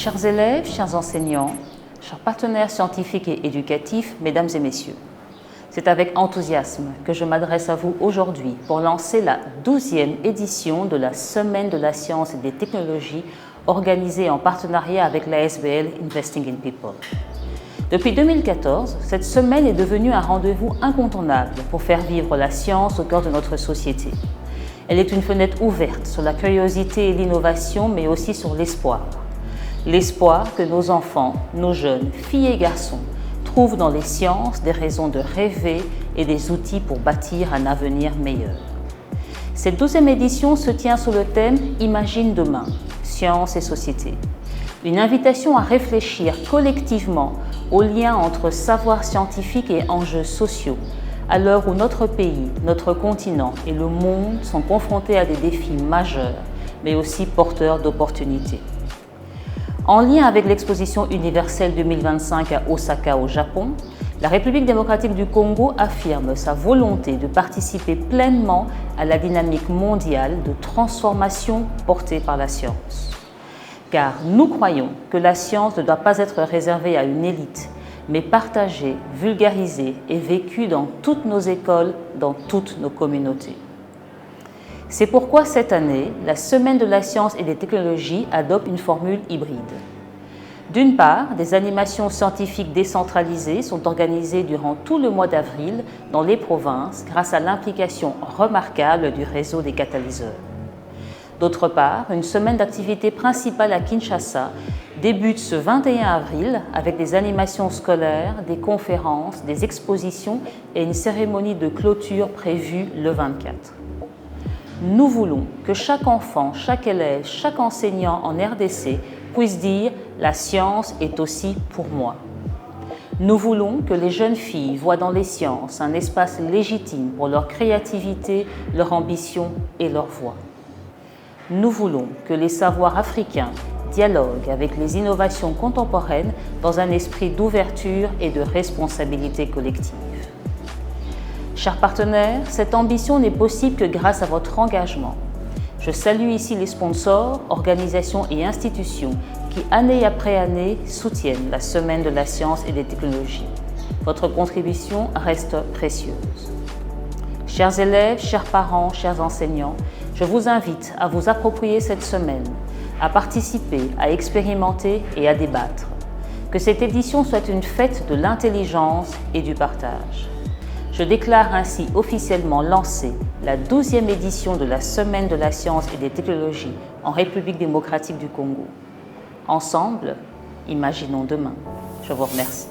Chers élèves, chers enseignants, chers partenaires scientifiques et éducatifs, mesdames et messieurs, c'est avec enthousiasme que je m'adresse à vous aujourd'hui pour lancer la 12e édition de la Semaine de la science et des technologies organisée en partenariat avec l'ASBL Investing in People. Depuis 2014, cette semaine est devenue un rendez-vous incontournable pour faire vivre la science au cœur de notre société. Elle est une fenêtre ouverte sur la curiosité et l'innovation, mais aussi sur l'espoir. L'espoir que nos enfants, nos jeunes, filles et garçons, trouvent dans les sciences des raisons de rêver et des outils pour bâtir un avenir meilleur. Cette 12e édition se tient sous le thème « Imagine demain, science et société ». Une invitation à réfléchir collectivement au lien entre savoir scientifique et enjeux sociaux, à l'heure où notre pays, notre continent et le monde sont confrontés à des défis majeurs, mais aussi porteurs d'opportunités. En lien avec l'exposition universelle 2025 à Osaka au Japon, la République démocratique du Congo affirme sa volonté de participer pleinement à la dynamique mondiale de transformation portée par la science. Car nous croyons que la science ne doit pas être réservée à une élite, mais partagée, vulgarisée et vécue dans toutes nos écoles, dans toutes nos communautés. C'est pourquoi cette année, la Semaine de la science et des technologies adopte une formule hybride. D'une part, des animations scientifiques décentralisées sont organisées durant tout le mois d'avril dans les provinces grâce à l'implication remarquable du réseau des catalyseurs. D'autre part, une semaine d'activité principale à Kinshasa débute ce 21 avril avec des animations scolaires, des conférences, des expositions et une cérémonie de clôture prévue le 24. Nous voulons que chaque enfant, chaque élève, chaque enseignant en RDC puisse dire « la science est aussi pour moi ». Nous voulons que les jeunes filles voient dans les sciences un espace légitime pour leur créativité, leur ambition et leur voix. Nous voulons que les savoirs africains dialoguent avec les innovations contemporaines dans un esprit d'ouverture et de responsabilité collective. Chers partenaires, cette ambition n'est possible que grâce à votre engagement. Je salue ici les sponsors, organisations et institutions qui, année après année, soutiennent la Semaine de la science et des technologies. Votre contribution reste précieuse. Chers élèves, chers parents, chers enseignants, je vous invite à vous approprier cette semaine, à participer, à expérimenter et à débattre. Que cette édition soit une fête de l'intelligence et du partage. Je déclare ainsi officiellement lancée la 12e édition de la Semaine de la science et des technologies en République démocratique du Congo. Ensemble, imaginons demain. Je vous remercie.